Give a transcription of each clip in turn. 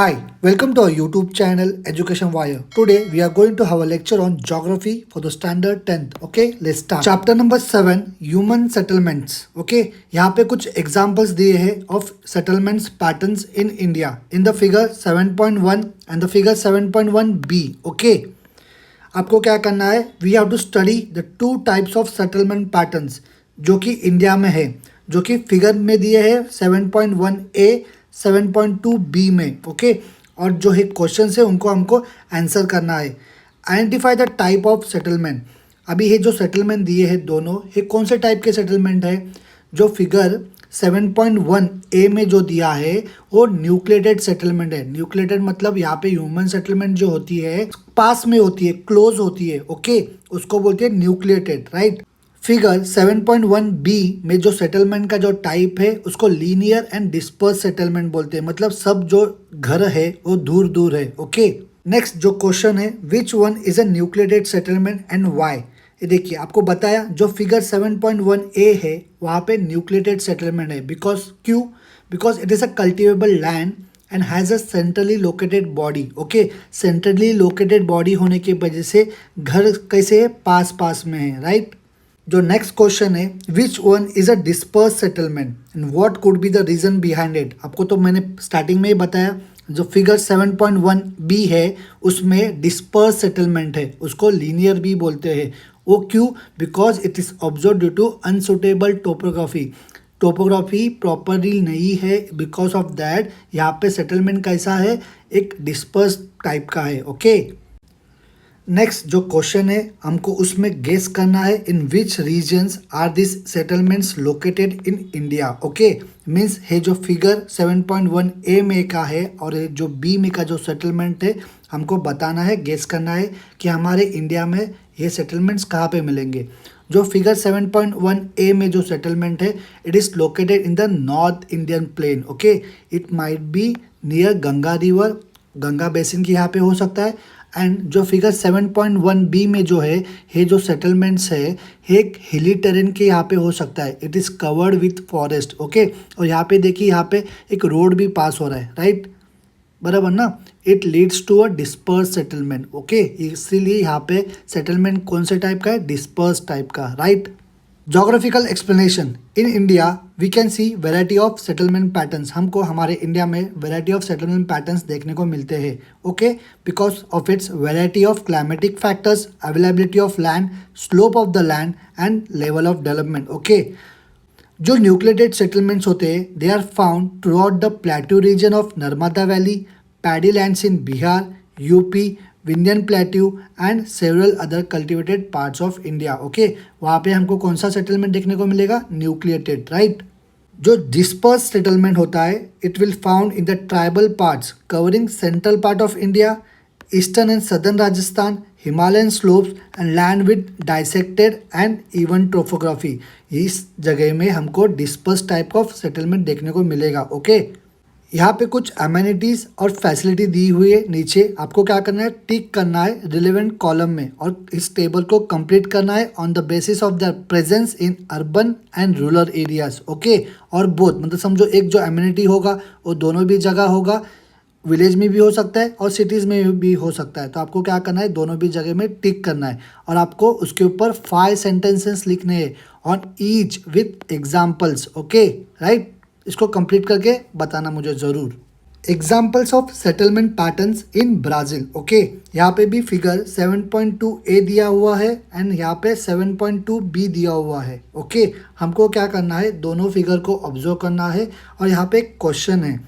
Hi, welcome to our YouTube channel Education Wire. Today we are going to have a lecture on geography for the standard 10th. Okay, let's start. Chapter number 7 Human Settlements. Okay, यहाँ पे कुछ examples दिए हैं of settlements patterns in India in the figure 7.1 and the figure 7.1b. Okay, आपको क्या करना है? We have to study the two types of settlement patterns जो कि इंडिया में है, जो कि फिगर में दिए हैं 7.1a 7.2b में. ओके, और जो है क्वेश्चन है उनको हमको आंसर करना है. Identify the type of settlement. अभी ये जो सेटलमेंट दिए हैं दोनों, ये कौन से टाइप के सेटलमेंट है? जो फिगर 7.1a में जो दिया है वो न्यूक्लिएटेड सेटलमेंट है. न्यूक्लिएटेड मतलब यहाँ पे ह्यूमन सेटलमेंट जो होती है पास में होती है, क्लोज होती है. ओके, उसको बोलते हैं न्यूक्लिएटेड, राइट. फिगर 7.1b में जो सेटलमेंट का जो टाइप है उसको लीनियर एंड डिस्पर्स सेटलमेंट बोलते हैं. मतलब सब जो घर है वो दूर दूर है. ओके, नेक्स्ट जो क्वेश्चन है, which one is a nucleated settlement and why. ये देखिए, आपको बताया जो फिगर 7.1a है वहाँ पे न्यूक्लिएटेड सेटलमेंट है. क्यों? Because it is a cultivable land and has a centrally located body. Okay, centrally located body होने की वजह से घर कैसे है, पास पास में है, राइट. जो नेक्स्ट क्वेश्चन है, which one is a disperse settlement and what could be the reason behind it. आपको तो मैंने स्टार्टिंग में ही बताया, जो फिगर 7.1b है उसमें डिस्पर्स सेटलमेंट है, उसको लीनियर भी बोलते हैं. वो क्यों? Because it is observe due to unsuitable topography. Topography properly नहीं है, बिकॉज ऑफ दैट यहाँ पे सेटलमेंट कैसा है, एक डिस्पर्स टाइप का है. ओके, नेक्स्ट जो क्वेश्चन है हमको उसमें गेस करना है, in which regions are this settlements located in India. Okay, means है जो फिगर 7.1a में का है और जो b में का जो सेटलमेंट है हमको बताना है, गेस करना है कि हमारे इंडिया में ये सेटलमेंट्स कहाँ पे मिलेंगे. जो फिगर 7.1a में जो सेटलमेंट है, it is located in the north Indian plain. Okay, it might be near Ganga river, Ganga basin की यहाँ पे हो सकता है. एंड जो फिगर 7.1b में जो है ये जो सेटलमेंट्स है एक हिली टेरेन के यहाँ पे हो सकता है. It is covered with forest. Okay, और यहाँ पे देखिए, यहाँ पे एक रोड भी पास हो रहा है, राइट, बराबर ना. It leads to a disperse settlement. Okay, इसीलिए यहाँ पे सेटलमेंट कौन से टाइप का है, डिस्पर्स टाइप का, right. Geographical explanation. In India we can see variety of settlement patterns. हमको हमारे इंडिया में वेराइटी ऑफ सेटलमेंट पैटर्न्स देखने को मिलते हैं. Okay, because of its variety of climatic factors, availability of land, slope of the land and level of development. Okay, जो nucleated settlements होते हैं they are found throughout the plateau region of Narmada valley, paddy lands in Bihar, UP, Vindhyan plateau and several other cultivated parts of India. Okay, वहाँ पे हमको कौन सा settlement देखने को मिलेगा, न्यूक्लिएटेड, राइट. जो डिस्पर्स सेटलमेंट होता है, it will found in the tribal parts covering central part of India, eastern and southern Rajasthan, Himalayan slopes and land with dissected and even topography. इस जगह में हमको डिस्पर्स टाइप ऑफ सेटलमेंट देखने को मिलेगा. ओके, यहाँ पे कुछ अमेनिटीज़ और फैसिलिटी दी हुई है. नीचे आपको क्या करना है, टिक करना है रिलेवेंट कॉलम में और इस टेबल को कंप्लीट करना है on the basis of the presence in urban and rural areas. Okay, और बोथ मतलब समझो एक जो अमेनिटी होगा वो दोनों भी जगह होगा, विलेज में भी हो सकता है और सिटीज़ में भी हो सकता है. तो आपको क्या करना है, दोनों भी जगह में टिक करना है और आपको उसके ऊपर 5 सेंटेंसेस लिखने हैं on each with examples. Okay, right. इसको कंप्लीट करके बताना मुझे ज़रूर. Examples of settlement patterns in Brazil. Okay, यहाँ पे भी फिगर 7.2a दिया हुआ है एंड यहाँ पे 7.2b दिया हुआ है. ओके, हमको क्या करना है, दोनों फिगर को ऑब्जर्व करना है और यहाँ पे एक क्वेश्चन है.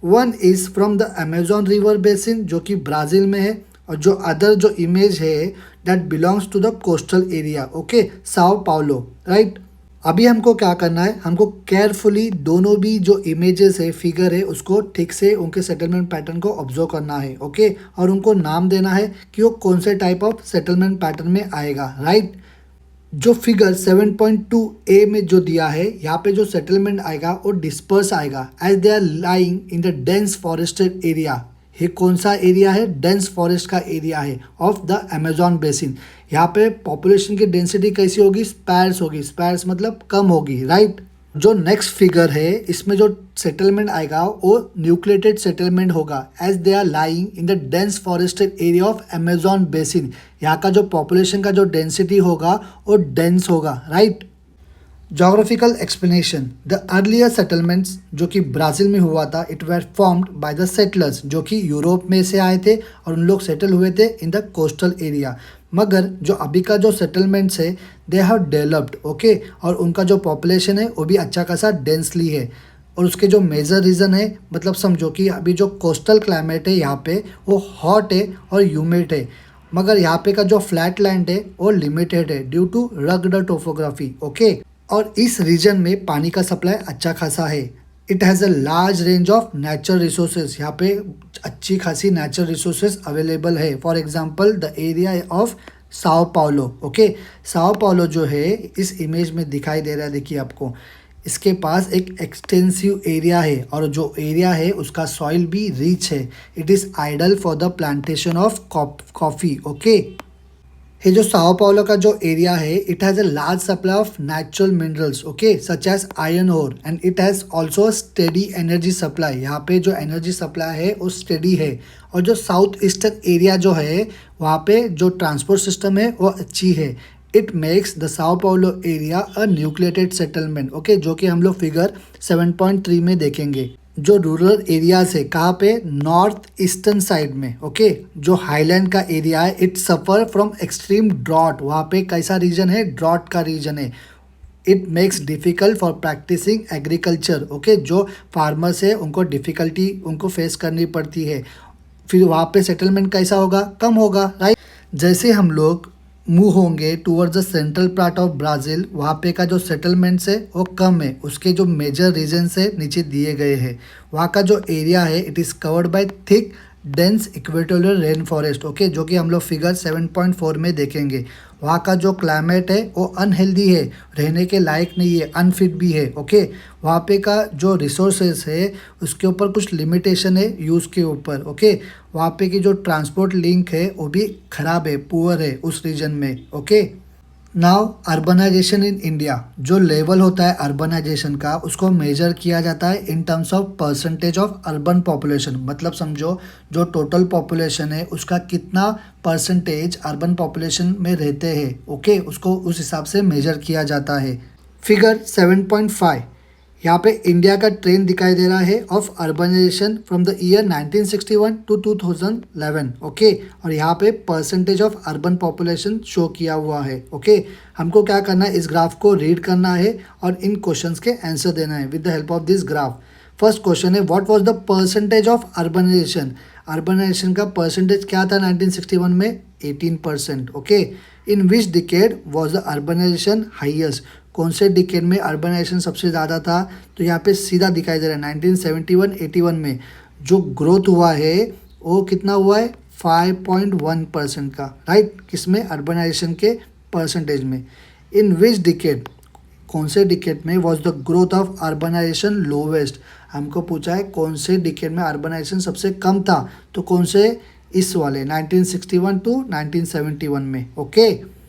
One is from the Amazon river basin जो कि ब्राज़ील में है, और जो अदर जो इमेज है that belongs to the coastal area. Okay, Sao Paulo, right. अभी हमको क्या करना है, हमको केयरफुली दोनों भी जो इमेजेस है, फिगर है, उसको ठीक से उनके सेटलमेंट पैटर्न को ऑब्जर्व करना है. ओके, और उनको नाम देना है कि वो कौन से टाइप ऑफ सेटलमेंट पैटर्न में आएगा, राइट. जो फिगर 7.2a में जो दिया है यहाँ पे जो सेटलमेंट आएगा वो डिस्पर्स आएगा as they are lying in the dense forested area. ये कौन सा एरिया है, डेंस फॉरेस्ट का एरिया है ऑफ द अमेजॉन बेसिन. यहाँ पे पॉपुलेशन की डेंसिटी कैसी होगी, स्पैर्स होगी. स्पैर्स मतलब कम होगी, राइट. जो नेक्स्ट फिगर है इसमें जो सेटलमेंट आएगा वो न्यूक्लिएटेड सेटलमेंट होगा as they are lying in the dense forested area of Amazon basin. यहाँ का जो पॉपुलेशन का जो डेंसिटी होगा वो डेंस होगा, right. Geographical explanation, the earlier settlements जो कि ब्राज़ील में हुआ था, it were formed by the settlers जो कि यूरोप में से आए थे और उन लोग सेटल हुए थे इन द कोस्टल एरिया। मगर जो अभी का जो सेटलमेंट्स है दे हैव डेवलप्ड, ओके, और उनका जो पॉपुलेशन है वो भी अच्छा खासा डेंसली है। और उसके जो मेजर रीज़न है, मतलब समझो कि अभी जो कोस्टल क्लाइमेट है यहाँ पे वो हॉट है और ह्यूमिड है, मगर यहाँ पे का जो फ्लैट लैंड है वो लिमिटेड है due to rugged topography, okay. और इस रीजन में पानी का सप्लाई अच्छा खासा है। It has a large range of natural resources, यहाँ पे अच्छी खासी नेचुरल रिसोर्सेज अवेलेबल है। For example the area of Sao Paulo, okay. Sao Paulo जो है इस इमेज में दिखाई दे रहा है, देखिए आपको, इसके पास एक एक्सटेंसिव एरिया है और जो एरिया है उसका सॉइल भी रिच है। It is ideal for the plantation of coffee, okay. ये जो साओ पाउलो का जो एरिया है it has a large supply of natural minerals, okay, such as iron ore, and it has also steady energy supply. यहाँ पे जो energy supply है वो स्टेडी है। और जो साउथ ईस्टर्न एरिया जो है वहाँ पे जो ट्रांसपोर्ट सिस्टम है वो अच्छी है। It makes the Sao Paulo area a nucleated settlement, okay, जो कि हम लोग फिगर 7.3 में देखेंगे। जो रूरल एरियाज है कहाँ पे, नॉर्थ ईस्टर्न साइड में, ओके। जो हाईलैंड का एरिया है it suffer from extreme drought, वहाँ पे कैसा रीजन है, ड्रॉट का रीजन है। It makes difficult for practicing agriculture, okay. जो फार्मर्स है उनको डिफ़िकल्टी उनको फेस करनी पड़ती है। फिर वहाँ पे सेटलमेंट कैसा होगा, कम होगा, राइट। जैसे हम लोग मूव होंगे towards the central part of Brazil, वहाँ पे का जो सेटलमेंट्स है वो कम है। उसके जो मेजर रीजन्स है नीचे दिए गए हैं। वहाँ का जो एरिया है it is covered by thick dense equatorial rain forest, okay, जो कि हम लोग फिगर 7.4 में देखेंगे। वहाँ का जो क्लाइमेट है वो अनहेल्दी है, रहने के लायक नहीं है, अनफिट भी है, ओके। वहाँ पे का जो रिसोर्सेज है उसके ऊपर कुछ लिमिटेशन है यूज़ के ऊपर, ओके। वहाँ पे की जो ट्रांसपोर्ट लिंक है वो भी ख़राब है, पुअर है उस रीजन में, okay. Now urbanization in India, जो लेवल होता है अर्बनाइजेशन का उसको मेजर किया जाता है in terms of percentage of urban population. मतलब समझो जो टोटल पॉपुलेशन है उसका कितना परसेंटेज अर्बन पॉपुलेशन में रहते हैं, ओके, उसको उस हिसाब से मेजर किया जाता है। फिगर 7.5, यहाँ पे इंडिया का ट्रेंड दिखाई दे रहा है of urbanization from the year 1961 to 2011, okay. और यहाँ पे percentage of urban population show किया हुआ है, ओके। हमको क्या करना है, इस ग्राफ को रीड करना है और इन क्वेश्चंस के आंसर देना है with the help of this graph. First question है what was the percentage of urbanisation. Urbanisation का परसेंटेज क्या था 1961 में, 18%, okay. In which decade was the urbanisation highest, कौन से डिकेड में अर्बनाइजेशन सबसे ज़्यादा था, तो यहाँ पे सीधा दिखाई दे रहा है 1971-81 में जो ग्रोथ हुआ है वो कितना हुआ है, 5.1% का, राइट। किसमें, अर्बनाइजेशन के परसेंटेज में। इन विच डिकेड, कौन से डिकेड में was the growth of urbanization lowest, हमको पूछा है कौन से डिकेड में अर्बनाइजेशन सबसे कम था, तो कौन से, इस वाले 1961 टू 1971 में, ओके।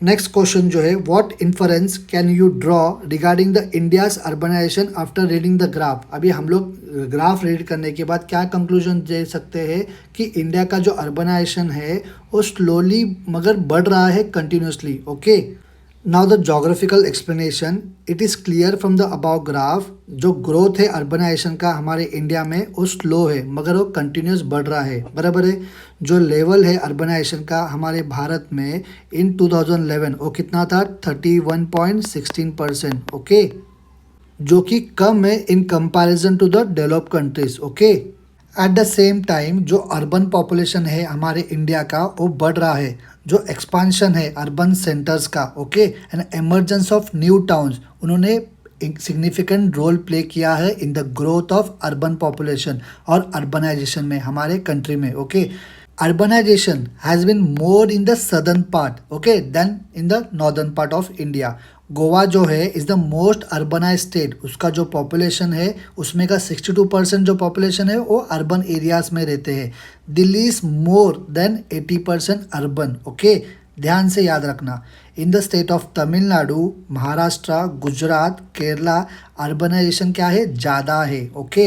नेक्स्ट क्वेश्चन जो है what inference can you draw regarding the India's urbanization after reading the graph. अभी हम लोग ग्राफ रीड करने के बाद क्या कंक्लूजन दे सकते हैं कि इंडिया का जो अर्बनाइजेशन है वो स्लोली मगर बढ़ रहा है continuously, okay. Now the geographical explanation, it is clear from the above graph, जो ग्रोथ है अर्बनाइजेशन का हमारे इंडिया में वो स्लो है मगर वो कंटिन्यूस बढ़ रहा है, बराबर है। जो लेवल है अर्बनाइजेशन का हमारे भारत में इन 2011 वो कितना था, 31.16%, ओके, जो कि कम है in comparison to the developed countries, okay. At the same time जो अर्बन पॉपुलेशन है हमारे इंडिया का वो बढ़ रहा है, जो एक्सपांशन है अर्बन सेंटर्स का, ओके, and emergence of new towns, उन्होंने एक सिग्निफिकेंट रोल प्ले किया है in the growth of urban population और अर्बनाइजेशन में हमारे कंट्री में, okay. Urbanization has been more in the southern part, okay, than in the northern part of India. Goa जो है is the most urbanize state, उसका जो पॉपुलेशन है उसमें का 62% जो पॉपुलेशन है वो अर्बन एरियाज में रहते हैं। Delhi is more than 80% urban, okay, ध्यान से याद रखना। In the state of Tamil Nadu, Maharashtra, Gujarat, Kerala, urbanization क्या है, ज़्यादा है। Okay,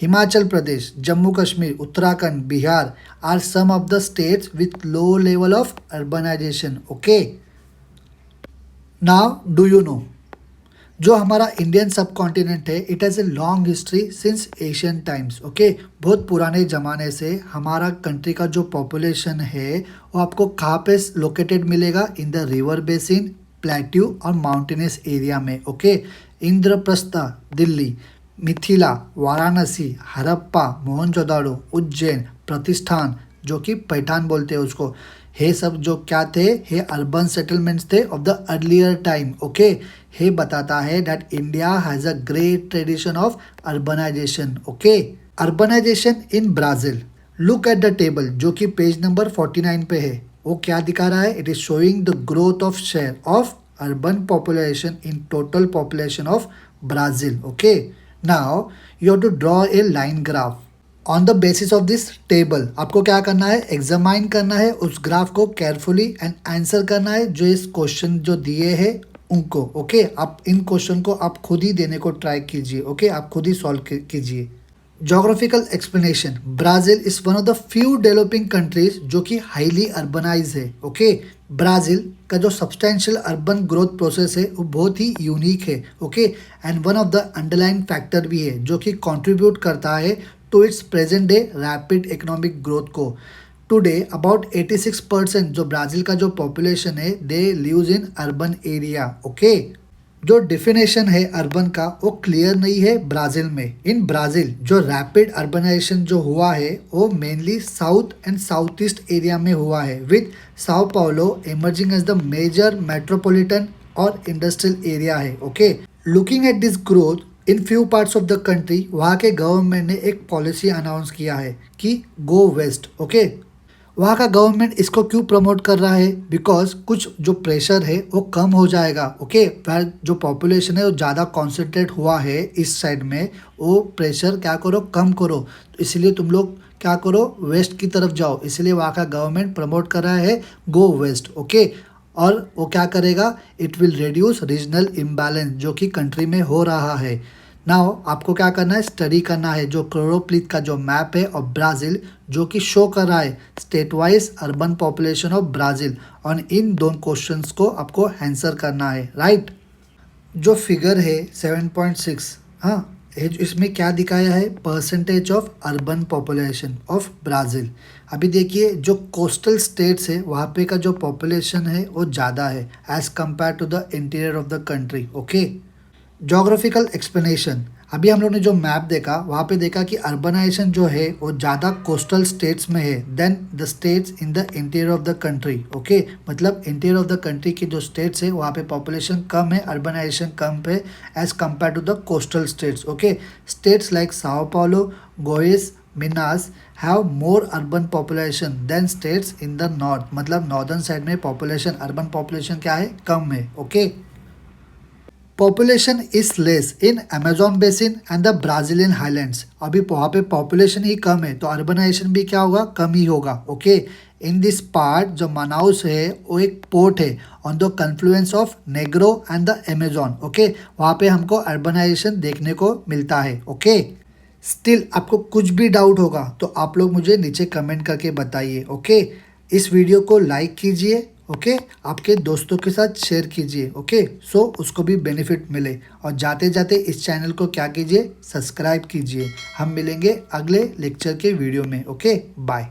Himachal Pradesh, Jammu Kashmir, Uttarakhand, Bihar are some of the states with low level of urbanisation. Okay, now do you know, जो हमारा इंडियन सब कॉन्टिनेंट है it has a long history since Asian times. Okay, बहुत पुराने ज़माने से हमारा कंट्री का जो पॉपुलेशन है वो आपको कहाँ पे लोकेटेड मिलेगा, in the river basin, plateau और माउंटेनस एरिया में। ओके, इंद्रप्रस्थ दिल्ली, मिथिला, वाराणसी, हरप्पा, मोहनजोदाड़ो, उज्जैन, प्रतिष्ठान जो कि पैठान बोलते हैं उसको, हे सब जो क्या थे, हे अर्बन सेटलमेंट्स थे of the earlier time. Okay, हे बताता है that India has a great tradition of urbanisation. Okay, urbanisation in Brazil, look at the table जो कि पेज नंबर 49 पे है। वो क्या दिखा रहा है, it is showing the growth of share of urban population in total population of Brazil. Okay, now you have to draw a line graph on the basis of this table. आपको क्या करना है, एग्जामाइन करना है उस graph को carefully and answer करना है जो इस क्वेश्चन जो दिए हैं उनको। ओके, आप इन क्वेश्चन को आप खुद ही देने को ट्राई कीजिए। ओके, आप खुद ही सॉल्व कीजिए। Geographical explanation, Brazil is one of the few developing countries जो कि हाईली अर्बनाइज है। ओके, ब्राज़ील का जो सब्सटेंशियल अर्बन ग्रोथ प्रोसेस है वो बहुत ही यूनिक है। Okay, and one of the underline factor भी है जो कि कंट्रीब्यूट करता है to its present day rapid economic growth को। टुडे अबाउट 86% जो ब्राज़ील का जो पॉपुलेशन है they lives in urban area. Okay, जो डिफिनेशन है अर्बन का वो क्लियर नहीं है ब्राज़ील में। इन ब्राज़ील जो रैपिड अर्बनाइजेशन जो हुआ है वो mainly south and south east area में हुआ है, with Sao Paulo emerging as the major metropolitan और इंडस्ट्रियल एरिया है। Okay, looking at this growth in few parts of the country, वहाँ के गवर्नमेंट ने एक पॉलिसी अनाउंस किया है कि गो वेस्ट। ओके, वहाँ का गवर्नमेंट इसको क्यों प्रमोट कर रहा है, बिकॉज कुछ जो प्रेशर है वो कम हो जाएगा। ओके, पर जो पॉपुलेशन है वो ज़्यादा कॉन्सेंट्रेट हुआ है इस साइड में, वो प्रेशर क्या करो, कम करो। तो इसलिए तुम लोग क्या करो, वेस्ट की तरफ जाओ। इसलिए वहाँ का गवर्नमेंट प्रमोट कर रहा है गो वेस्ट। ओके, और वो क्या करेगा, it will reduce regional imbalance जो कि कंट्री में हो रहा है। नाउ आपको क्या करना है, स्टडी करना है जो क्लोरोप्लिथ का जो मैप है ऑफ ब्राज़ील जो कि शो कर रहा है state wise urban population of Brazil, और इन दोनों क्वेश्चंस को आपको आंसर करना है। राइट, जो फिगर है 7.6, हाँ, इसमें क्या दिखाया है, percentage of urban population of Brazil. अभी देखिए जो कोस्टल स्टेट्स है वहाँ पे का जो पॉपुलेशन है वो ज़्यादा है as compare to the interior of the country. Okay, geographical explanation, अभी हम लोग ने जो मैप देखा वहाँ पे देखा कि अर्बनाइजेशन जो है वो ज़्यादा कोस्टल स्टेट्स में है than the states in the interior of the country. Okay, मतलब इंटीरियर ऑफ द कंट्री के जो स्टेट्स है वहाँ पे पॉपुलेशन कम है, अर्बनाइजेशन कम है as compare to the coastal states. Okay, states like Sao Paulo, Goias, Minas have more urban population than states in the north, मतलब नॉर्दर्न साइड में पॉपुलेशन, अर्बन पॉपुलेशन क्या है, कम है। Okay, population is less in Amazon basin and the Brazilian highlands, अभी वहाँ पे population ही कम है तो अर्बनाइजेशन भी क्या होगा, कम ही होगा। ओके, इन दिस पार्ट जो मनाउस है वो एक पोर्ट है on the confluence of Negro and the Amazon. Okay, वहाँ पे हमको अर्बनाइजेशन देखने को मिलता है। ओके, स्टिल आपको कुछ भी डाउट होगा तो आप लोग मुझे नीचे कमेंट करके बताइए। ओके, इस वीडियो को लाइक कीजिए। ओके, आपके दोस्तों के साथ शेयर कीजिए। ओके, सो उसको भी बेनिफिट मिले, और जाते जाते इस चैनल को क्या कीजिए, सब्सक्राइब कीजिए। हम मिलेंगे अगले लेक्चर के वीडियो में। Okay, bye.